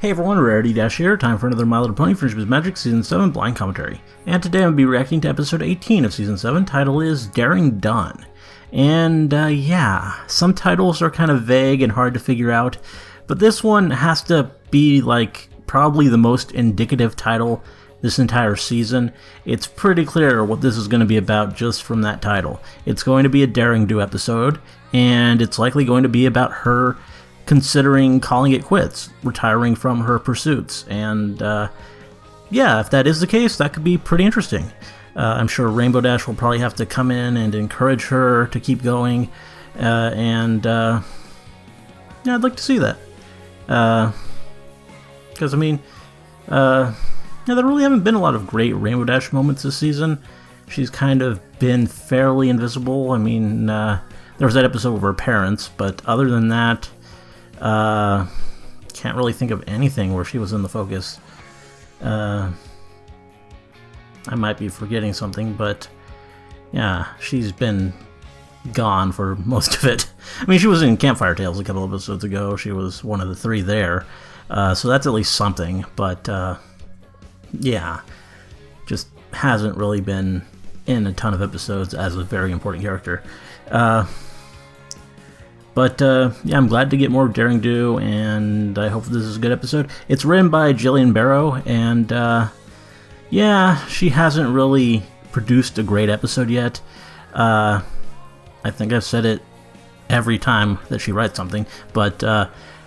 Hey everyone, Rarity Dash here, time for another My Little Pony Friendship is Magic Season 7 blind commentary. And today I'm going to be reacting to episode 18 of Season 7, title is Daring Done. And yeah, some titles are kind of vague and hard to figure out, but this one has to be like probably the most indicative title this entire season. It's pretty clear what this is going to be about just from that title. It's going to be a Daring Do episode, and it's likely going to be about her considering calling it quits, retiring from her pursuits, and yeah, if that is the case, that could be pretty interesting. I'm sure Rainbow Dash will probably have to come in and encourage her to keep going, and yeah, I'd like to see that. Because, I mean, yeah, there really haven't been a lot of great Rainbow Dash moments this season. She's kind of been fairly invisible. I mean, there was that episode with her parents, but other than that, can't really think of anything where she was in the focus. I might be forgetting something, but yeah, she's been gone for most of it. I mean, she was in Campfire Tales a couple of episodes ago. She was one of the three there, so that's at least something, but yeah, just hasn't really been in a ton of episodes as a very important character. But yeah, I'm glad to get more Daring Do, and I hope this is a good episode. It's written by Jillian Barrow, and yeah, she hasn't really produced a great episode yet. I think I've said it every time that she writes something, but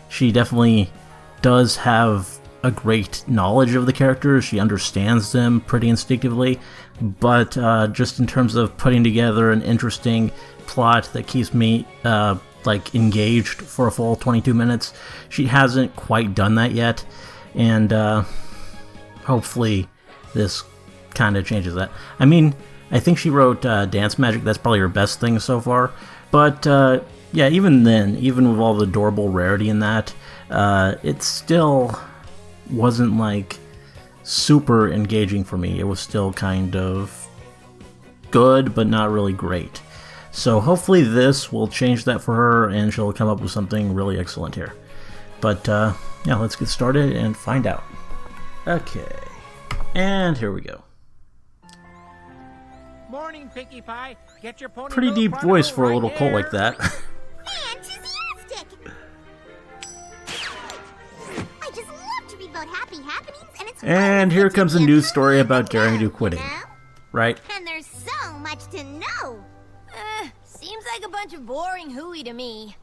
she definitely does have a great knowledge of the characters. She understands them pretty instinctively, but just in terms of putting together an interesting plot that keeps me like engaged for a full 22 minutes, she hasn't quite done that yet, and hopefully this kind of changes that. I mean, I think she wrote Dance Magic. That's probably her best thing so far, but yeah, even then, even with all the adorable rarity in that, it still wasn't like super engaging for me. It was still kind of good, but not really great. So hopefully this will change that for her, and she'll come up with something really excellent here. But yeah, let's get started and find out. Okay, and here we go. Morning, Pinkie Pie. Get your pony. Pretty deep voice for a little colt like that. Enthusiastic! I just love to read about happy happenings, and it's And here comes a news story about Daring Do quitting, right? And there's so much to know. Seems like a bunch of boring hooey to me.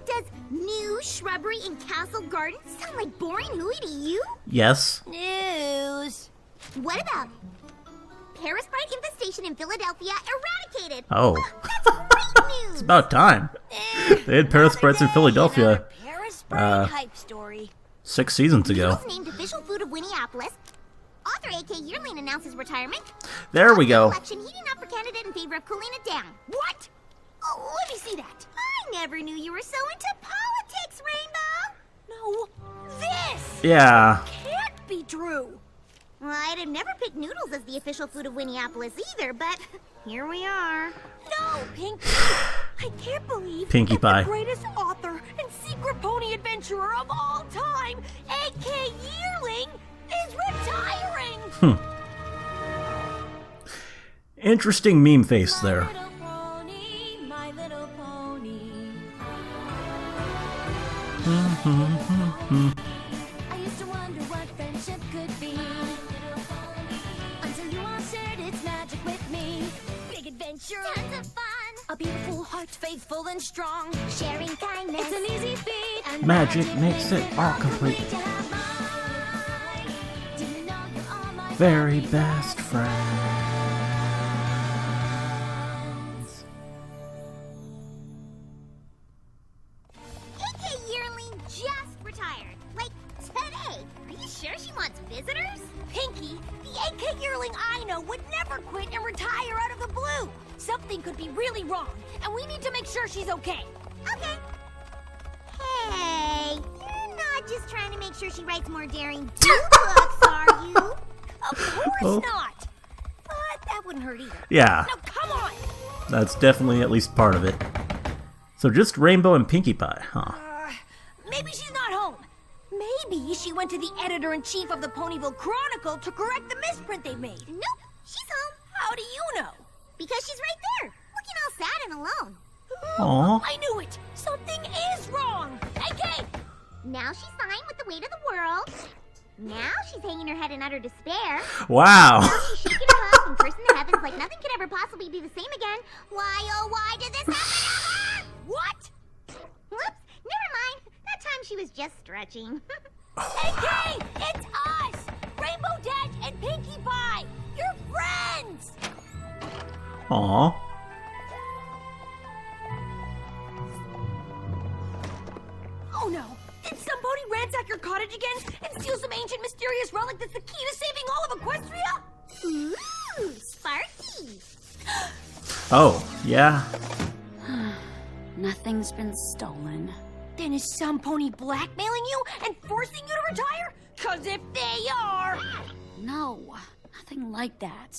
Does new shrubbery in Castle Garden sound like boring hooey to you? Yes. News. What about Paris Bride infestation in Philadelphia eradicated? Oh. That's great news. It's about time. They had Paris Brides in Philadelphia Paris Bride hype story. 6 seasons ago. Noodles named official food of Winneapolis. Author A.K. Yearling announces retirement. There we go. Election heating up for candidate in favor of cooling it down. What? Oh, let me see that. I never knew you were so into politics, Rainbow. No, this Yeah. can't be true. Well, I'd have never picked noodles as the official food of Winneapolis either, but here we are. No, Pinkie. I can't believe Pinkie that Pie. the greatest author and secret pony adventurer of all time, A.K. Yearling, is retiring. Interesting meme face there. My little pony. I used to wonder what friendship could be, until you all shared its magic with me. Big adventure, Tons of fun. a beautiful heart, faithful and strong. Sharing kindness. It's an easy feat, and Magic makes it all complete. to have mine. Do you know you're all my Very best friends. A.K. Yearling just retired. Like, today. Are you sure she wants visitors? Pinkie, the A.K. Yearling I know would never quit and retire out of the blue. Something could be really wrong, and we need to make sure she's okay. Okay. Hey, you're not just trying to make sure she writes more Daring Do books, are you? Of course Oh. not. But that wouldn't hurt either. Yeah, Now, come on. that's definitely at least part of it. So just Rainbow and Pinkie Pie, huh? Maybe she's not home. Maybe Maybe she went to the editor-in-chief of the Ponyville Chronicle to correct the misprint they made. Nope, she's home. How do you know? Because she's right there, looking all sad and alone. Aw. I knew it! Something is wrong! AK! Now she's fine with the weight of the world. Now she's hanging her head in utter despair. Wow. She's shaking her head and cursing the heavens like nothing could ever possibly be the same again. Why, oh, why did this happen? What? Whoops, never mind. That time she was just stretching. AK! It's us! Rainbow Dash and Pinkie Pie! You're friends! Aw. Oh no! Did somebody ransack your cottage again and steal some ancient mysterious relic that's the key to saving all of Equestria? Ooh, Sparky. Oh, yeah. Nothing's been stolen. Then is some pony blackmailing you and forcing you to retire? 'Cause if they are... No, nothing like that.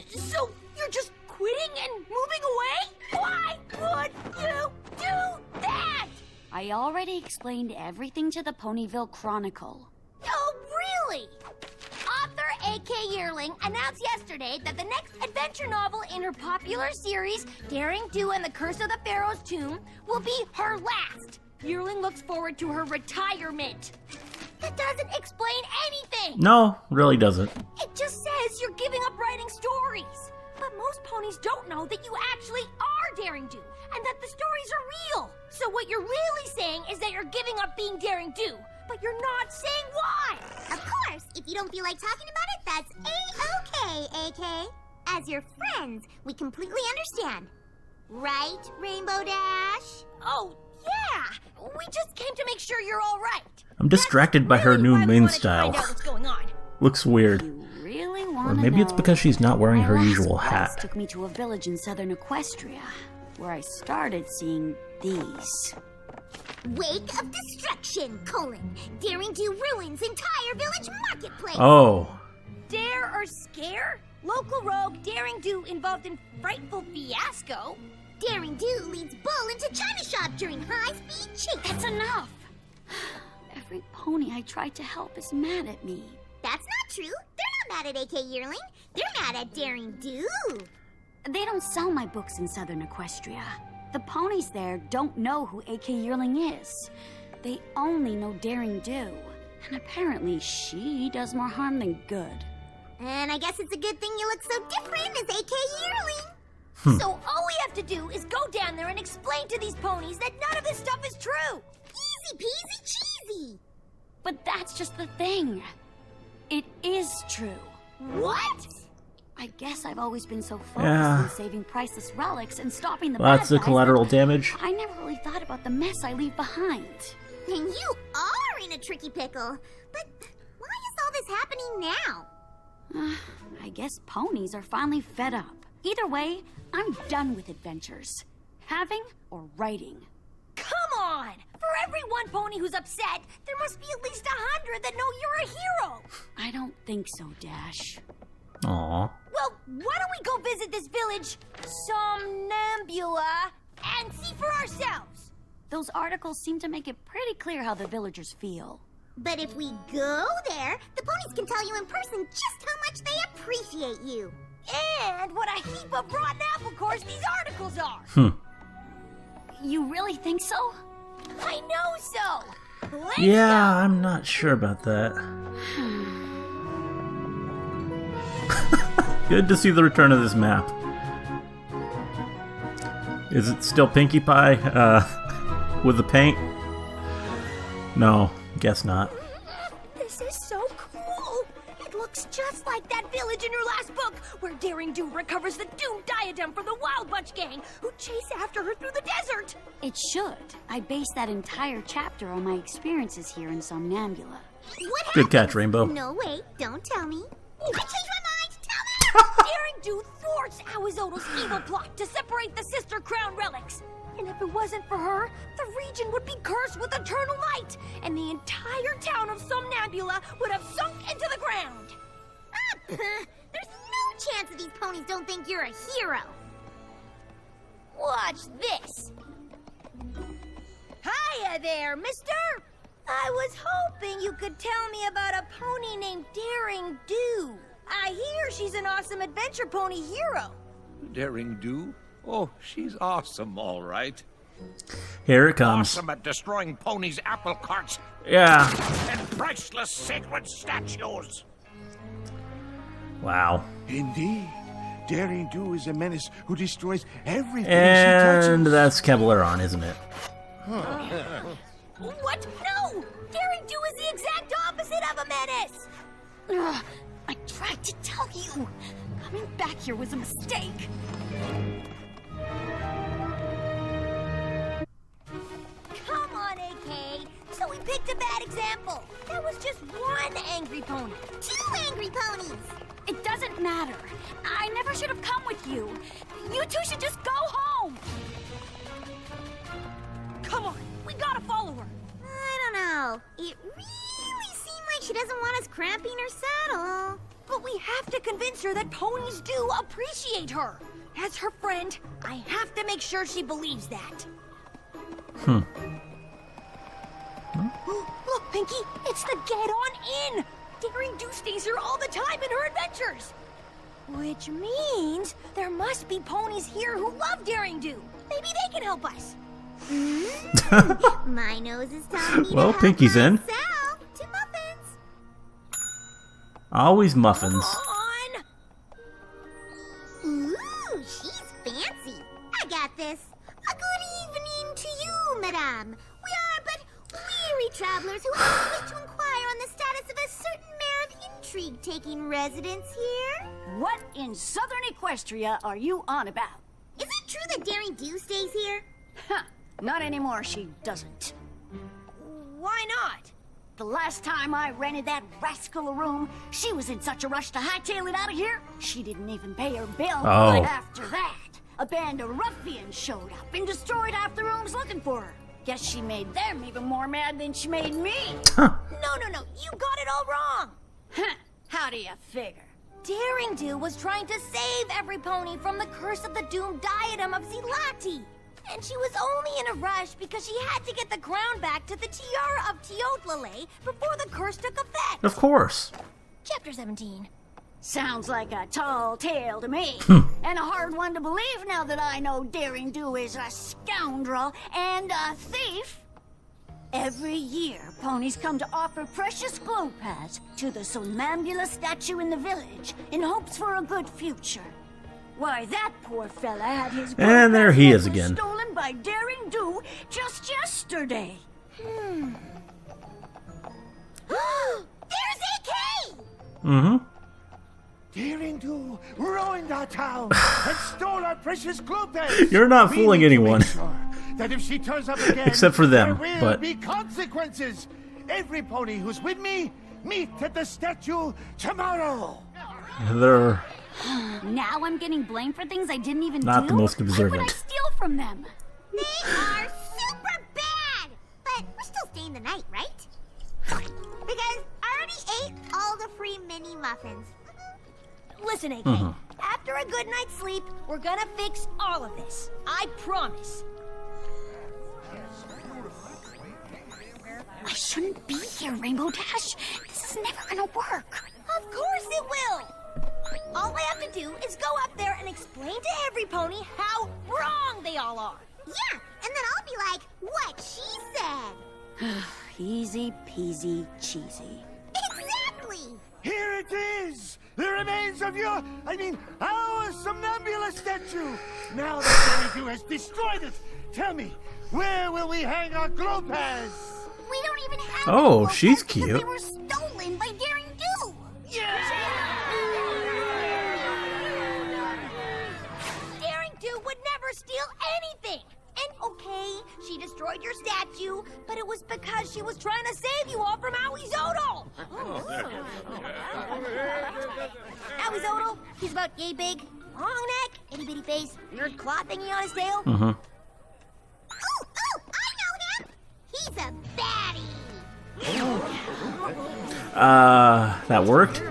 So you're just quitting and moving away? Why would you do that? I already explained everything to the Ponyville Chronicle. Oh, really? Author A.K. Yearling announced yesterday that the next adventure novel in her popular series, Daring Do and the Curse of the Pharaoh's Tomb, will be her last. Yearling looks forward to her retirement. That doesn't explain anything. No, really doesn't. It just says you're giving up writing stories. But most ponies don't know that you actually are Daring Do, and that the stories are real. So what you're really saying is that you're giving up being Daring Do, but you're not saying why. Of course, if you don't feel like talking about it, that's A-okay, AK. As your friends, we completely understand. Right, Rainbow Dash? Oh, yeah. We just came to make sure you're all right. I'm distracted by her Really new why we mane wanted to style. find out what's going on. Looks weird. You really Or want to maybe it's because she's not wearing her usual hat. took me to a village in southern Equestria, where I started seeing these. Wake of Destruction, Daring Do ruins entire village marketplace. Oh. Dare or scare? Local rogue Daring Do involved in frightful fiasco. Daring Do leads Bull into China shop during high-speed chase. That's enough! Every pony I tried to help is mad at me. That's not true. They're not mad at AK Yearling. They're mad at Daring Do. They don't sell my books in southern Equestria. The ponies there don't know who AK Yearling is. They only know Daring Do. And apparently she does more harm than good. And I guess it's a good thing you look so different as AK Yearling. So all we have to do is go down there and explain to these ponies that none of this stuff is true. Easy peasy cheesy. But that's just the thing. It is true. What? I guess I've always been so focused Yeah. on saving priceless relics and stopping the Lots bad of guys collateral that damage. I never really thought about the mess I leave behind. And you are in a tricky pickle. But why is all this happening now? I guess ponies are finally fed up. Either way, I'm done with adventures. Having or writing. Come on! For every one pony who's upset, there must be at least 100 that know you're a hero. I don't think so, Dash. Aw. Well, why don't we go visit this village, Somnambula, and see for ourselves? Those articles seem to make it pretty clear how the villagers feel. But if we go there, the ponies can tell you in person just how much they appreciate you. And what a heap of rotten apple cores these articles are. You really think so? I know so. Let's Yeah, I'm not sure about that. Good to see the return of this map. Is it still Pinkie Pie, with the paint? No, guess not. This is so cool. It looks just like that village in your last book, where Daring Do recovers the doomed diadem from the Wild Bunch gang, who chase after her through the desert. It should. I based that entire chapter on my experiences here in Somnambula. What Good happened? catch, Rainbow. No, wait, don't tell me. I changed my mind. Tell me. Daring Do thwarts Awizodal's evil plot to separate the Sister Crown relics. And if it wasn't for her, the region would be cursed with eternal night, and the entire town of Somnambula would have sunk into the ground. There's no chance that these ponies don't think you're a hero. Watch this. Hiya there, mister. I was hoping you could tell me about a pony named Daring Do. I hear she's an awesome adventure pony hero. Daring Do? Oh, she's awesome, all right. Here it comes. Awesome at destroying ponies' apple carts Yeah. and priceless sacred statues. Wow. Indeed. Daring Do is a menace who destroys everything And she touches. that's Kevaleron, isn't it? What? No! Daring Do is the exact opposite of a menace! Ugh, I tried to tell you. Coming back here was a mistake. Come on, AK. So we picked a bad example. That was just one angry pony. 2 angry ponies! It doesn't matter. I never should have come with you. You two should just go home. Come on, we gotta follow her. I don't know. It really seemed like she doesn't want us cramping her saddle. But we have to convince her that ponies do appreciate her. As her friend, I have to make sure she believes that. Look, Pinky, it's the Get On In! Daring Do stays here all the time in her adventures! Which means there must be ponies here who love Daring Do. Maybe they can help us. My nose is telling me Well, to help Pinky's in. myself to muffins. Always muffins. On! Ooh, she's fancy. I got this. A good evening to you, madame. We are but weary travelers who only wish to inquire on the status of a certain mare of intrigue taking residence here. What in Southern Equestria are you on about? Is it true that Daring Do stays here? Huh, not anymore, she doesn't. Why not? The last time I rented that rascal a room, she was in such a rush to hightail it out of here, she didn't even pay her bill. Oh. But after that, a band of ruffians showed up and destroyed half the rooms looking for her. Guess she made them even more mad than she made me. No, you got it all wrong. Huh, how do you figure? Daring Do was trying to save every pony from the curse of the doomed diadem of Zilati. And she was only in a rush because she had to get the crown back to the tiara of Teotlale before the curse took effect. Of course. Chapter 17. Sounds like a tall tale to me. And a hard one to believe now that I know Daring Do is a scoundrel and a thief. Every year, ponies come to offer precious glow pads to the Somnambula statue in the village in hopes for a good future. Why, that poor fella had his glow And there he pads is again. stolen by Daring Do just yesterday. There's AK! Mm-hmm. Daring Do ruined our town and stole our precious glow pads. You're not We fooling need to anyone. make sure that if she turns up again, Except for them, there will but- be consequences. Every pony who's with me, meet at the statue tomorrow. They're Now I'm getting blamed for things I didn't even do? Not the most Why would I observant. steal from them? They are super bad! But we're still staying the night, right? Because I already ate all the free mini muffins. Listen, AK. After a good night's sleep, we're gonna fix all of this. I promise. I shouldn't be here, Rainbow Dash. This is never gonna work. Of course it will! All I have to do is go up there and explain to every pony how wrong they all are. Yeah, and then I'll be like, what she said. Easy peasy cheesy. Exactly! Here it is! The remains of our Somnambula statue! Now that Daring Do has destroyed it, tell me, where will we hang our glow pads? We don't even have Oh, any glow she's pads because cute. They were stolen by Daring Do. Daring Do would never steal anything. And okay, she destroyed your statue, but it was because she was trying to save you all from Owie Zodal. Owie Zodal, he's about yay big, long neck, itty bitty face, weird claw thingy on his tail. Ooh, I know him. He's a baddie. That worked. I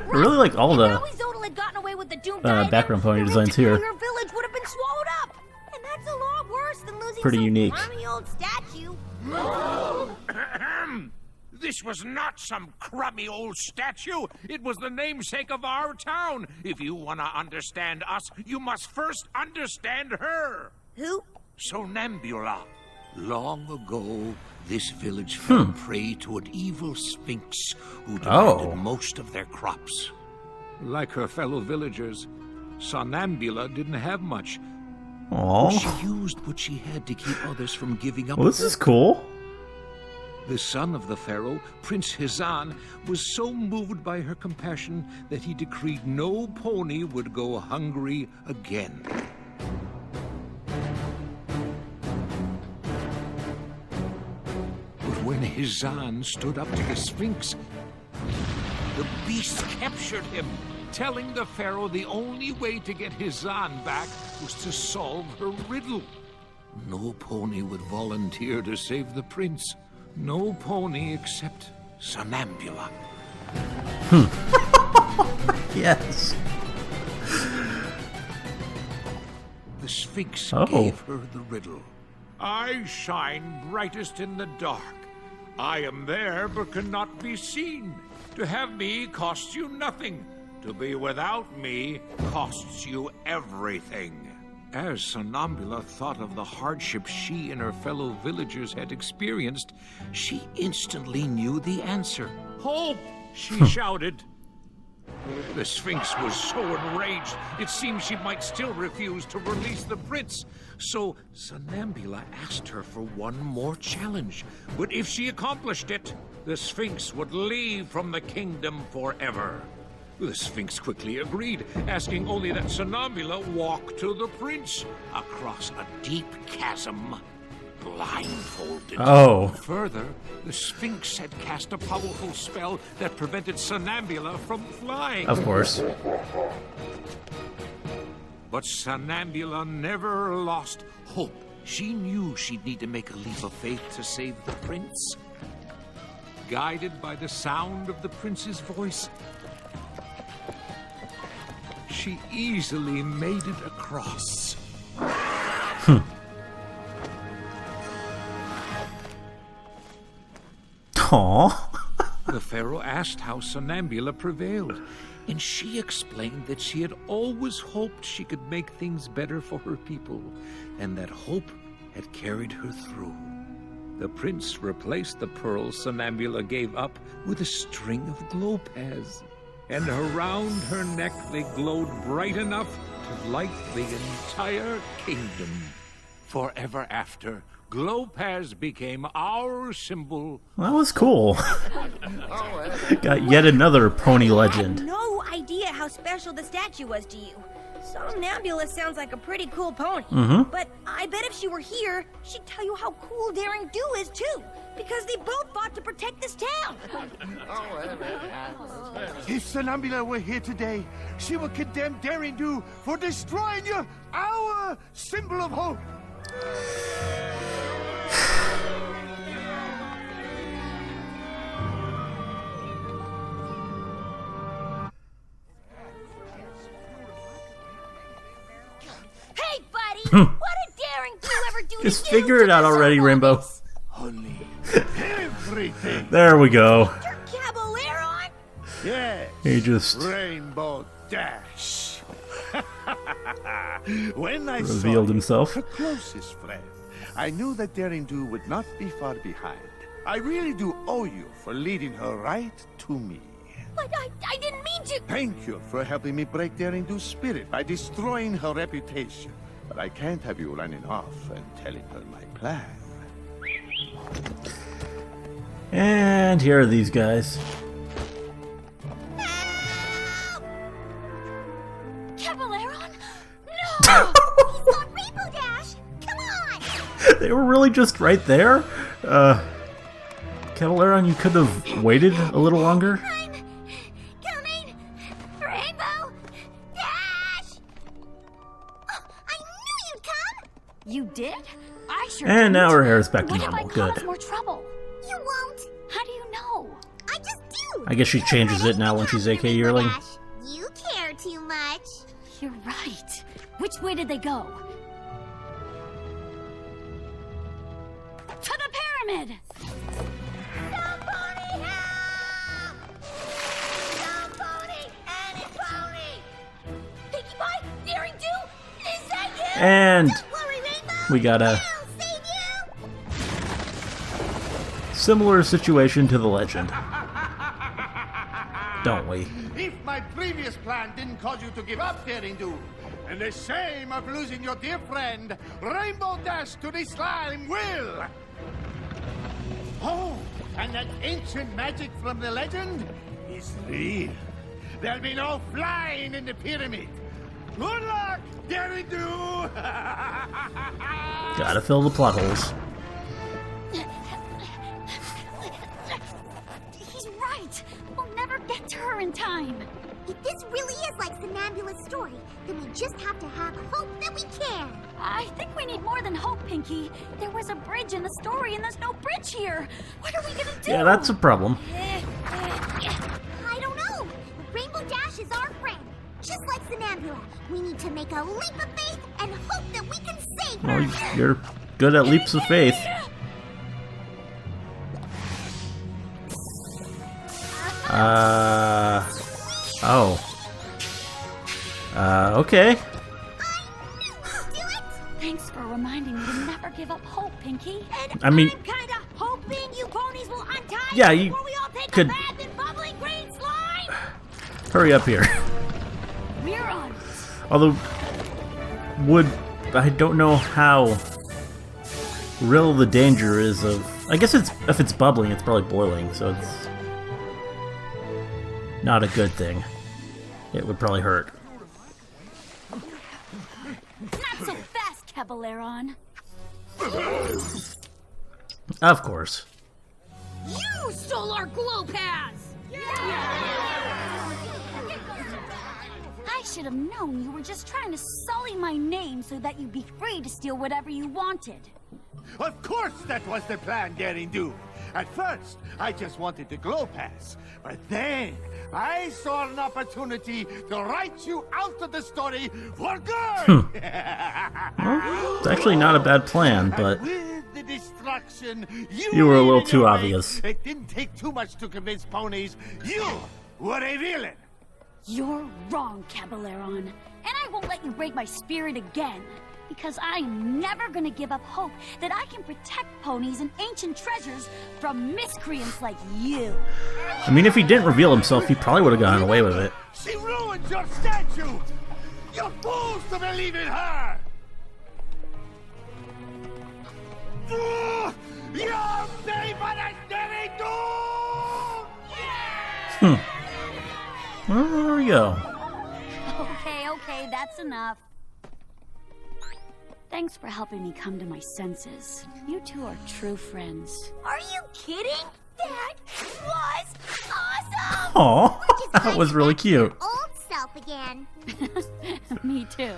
really like all the Owie Zodal had gotten away with the doomed diadem, background pony the designs here. entire village would have been swallowed up. And that's a lot worse than losing Pretty some unique. crummy old statue. This was not some crummy old statue. It was the namesake of our town. If you want to understand us, you must first understand her. Who? Somnambula. Long ago, this village fell prey to an evil sphinx who demanded most of their crops. Like her fellow villagers, Somnambula didn't have much. Aww. She used what she had to keep others from giving up. Well, this is cool. The son of the pharaoh, Prince Hizan, was so moved by her compassion that he decreed no pony would go hungry again. But when Hizan stood up to the Sphinx, the beast captured him, telling the pharaoh the only way to get Hizan back was to solve her riddle. No pony would volunteer to save the prince. No pony except Somnambula. Yes. The Sphinx Oh. gave her the riddle. I shine brightest in the dark. I am there but cannot be seen. To have me costs you nothing. To be without me costs you everything. As Somnambula thought of the hardship she and her fellow villagers had experienced, she instantly knew the answer. Hope! She shouted. The Sphinx was so enraged, it seemed she might still refuse to release the prince. So Somnambula asked her for one more challenge. But if she accomplished it, the Sphinx would leave from the kingdom forever. The Sphinx quickly agreed, asking only that Somnambula walk to the prince across a deep chasm, blindfolded. Oh. Further, the Sphinx had cast a powerful spell that prevented Somnambula from flying. Of course. But Somnambula never lost hope. She knew she'd need to make a leap of faith to save the prince. Guided by the sound of the prince's voice, she easily made it across. Aww. The pharaoh asked how Somnambula prevailed, and she explained that she had always hoped she could make things better for her people, and that hope had carried her through. The prince replaced the pearls Somnambula gave up with a string of glowpads, and around her neck they glowed bright enough to light the entire kingdom. Forever after, glowpads became our symbol. That was cool. Got yet another pony legend. No idea how special the statue was to you. Somnambula sounds like a pretty cool pony. But I bet if she were here, she'd tell you how cool Daring Do is too. Because they both fought to protect this town. If Somnambula were here today, she would condemn Daring Do for destroying our symbol of hope. Hey, buddy! What did Daring Do ever do to Just you figure to it out deserve already, all Rainbow. this? Honey, everything. There we go. Your Caballeron? Yes. He just Rainbow Dash. When I saw revealed you, himself. her closest friend, I knew that Daring Do would not be far behind. I really do owe you for leading her right to me. But I didn't mean to. Thank you for helping me break Daring Do's spirit by destroying her reputation. But I can't have you running off and telling her my plan. And here are these guys. Caballeron? No! He's got Rainbow Dash! Come on! They were really just right there? Cavalleron, you could have waited a little longer? I'm coming! Rainbow Dash! Oh, I knew you'd come! You did? I sure And didn't. now her hair is back to What if normal. I Good. cause more trouble? You won't! How do you know? I just do! I guess she changes it now when she's AK Yearling. Dash, you care too much. You're right. Which way did they go? To the pyramid! Somebody And Don't worry, Rainbow. we got a I'll save you. similar situation to the legend. Don't we? If my previous plan didn't cause you to give up, Daring Do, and the shame of losing your dear friend, Rainbow Dash to the slime will. Oh, and that ancient magic from the legend is real. There'll be no flying in the pyramid. Good luck, Daring Do! Gotta fill the plot holes. He's right. We'll never get to her in time. If this really is like Somnambula's story, then we just have to have hope that we can. I think we need more than hope, Pinky. There was a bridge in the story, and there's no bridge here. What are we gonna do? Yeah, that's a problem. I don't know. Rainbow Dash is our friend. Just like Somnambula, we need to make a leap of faith and hope that we can save her. Well, you're good at leaps of faith. Oh. Okay. Thanks for reminding me to never give up hope, Pinky. I mean, I'm kinda hoping you ponies will untie yeah, you before we all take could a bath in bubbling green slime. hurry up here. We're on it. Although, I don't know how real the danger is of. I guess if it's bubbling, it's probably boiling, so it's not a good thing. It would probably hurt. Not so fast, Caballeron. Of course. You stole our glow pads! I should have known you were just trying to sully my name so that you'd be free to steal whatever you wanted. Of course that was the plan, Daring Do. At first, I just wanted the glow pass. But then, I saw an opportunity to write you out of the story for good! Well, it's actually not a bad plan, but And with the destruction you were a little made in too your way, obvious. It didn't take too much to convince ponies you were a villain. You're wrong, Caballeron. And I won't let you break my spirit again. Because I'm never gonna give up hope that I can protect ponies and ancient treasures from miscreants like you. I mean, if he didn't reveal himself, he probably would have gotten away with it. She ruined your statue! You're fools to believe in her! You're safer than Daring Do! Well, there we go. Okay, that's enough. Thanks for helping me come to my senses. You two are true friends. Are you kidding? That was awesome! Aw, that was really cute. Old self again. Me too.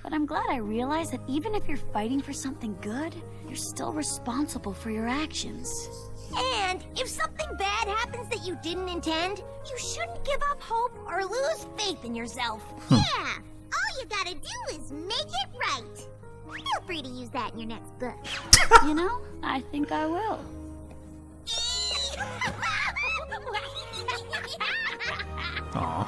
But I'm glad I realized that even if you're fighting for something good, you're still responsible for your actions. And if something bad happens that you didn't intend, you shouldn't give up hope or lose faith in yourself. Yeah. All you gotta do is make it right. Feel free to use that in your next book. You know, I think I will. Aw.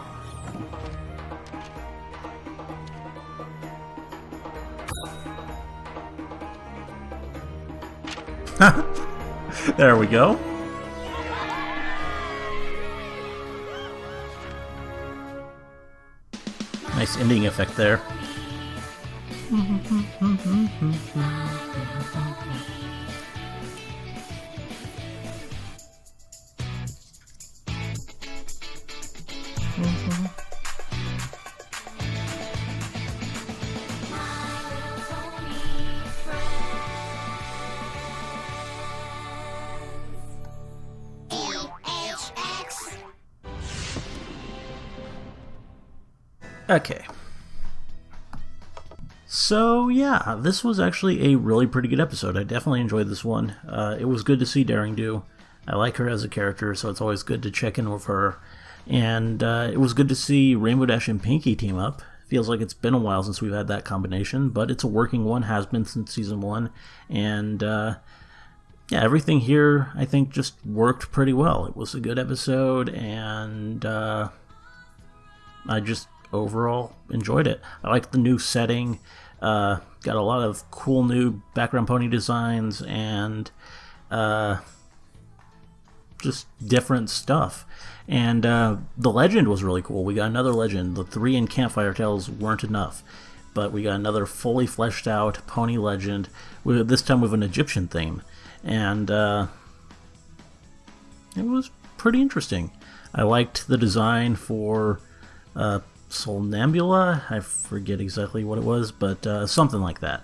There we go. Nice ending effect there. Okay. So yeah, this was actually a really pretty good episode. I definitely enjoyed this one. It was good to see Daring Do. I like her as a character, so it's always good to check in with her. And it was good to see Rainbow Dash and Pinky team up. Feels like it's been a while since we've had that combination, but it's a working one, has been since Season 1. And yeah, everything here, I think, just worked pretty well. It was a good episode, and I just overall enjoyed it. I like the new setting. Got a lot of cool new background pony designs and just different stuff. And the legend was really cool. We got another legend. The 3 in Campfire Tales weren't enough, but we got another fully fleshed out pony legend, this time with an Egyptian theme. And it was pretty interesting. I liked the design for Somnambula. I forget exactly what it was, but something like that.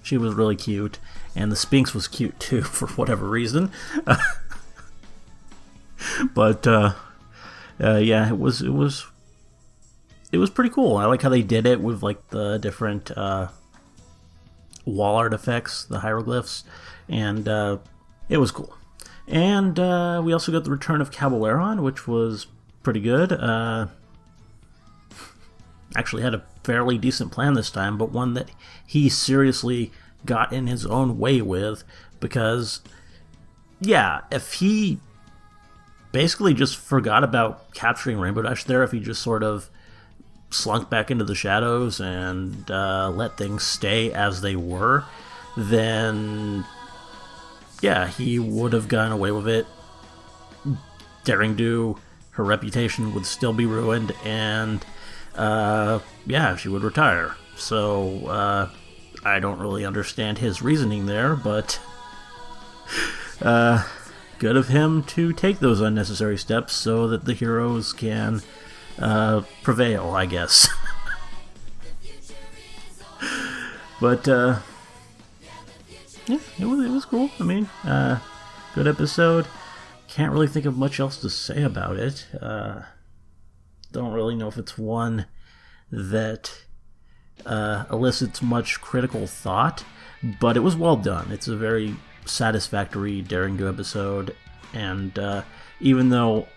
She was really cute, and the Sphinx was cute too, for whatever reason. But yeah, it was pretty cool. I like how they did it with like the different wall art effects, the hieroglyphs, and it was cool. And we also got the return of Cabaleron, which was pretty good. Actually had a fairly decent plan this time, but one that he seriously got in his own way with, because, yeah, if he basically just forgot about capturing Rainbow Dash there, if he just sort of slunk back into the shadows and let things stay as they were, then, yeah, he would have gotten away with it. Daring Do, her reputation would still be ruined, and yeah, she would retire. So, I don't really understand his reasoning there, but good of him to take those unnecessary steps so that the heroes can prevail, I guess. But, yeah, it was cool. I mean, good episode. Can't really think of much else to say about it. Don't really know if it's one that elicits much critical thought, but it was well done. It's a very satisfactory Daring Do episode, and even though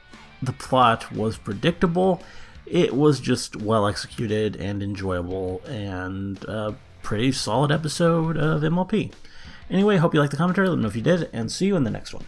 the plot was predictable, it was just well executed and enjoyable, and a pretty solid episode of MLP. Anyway, hope you liked the commentary. Let me know if you did, and see you in the next one.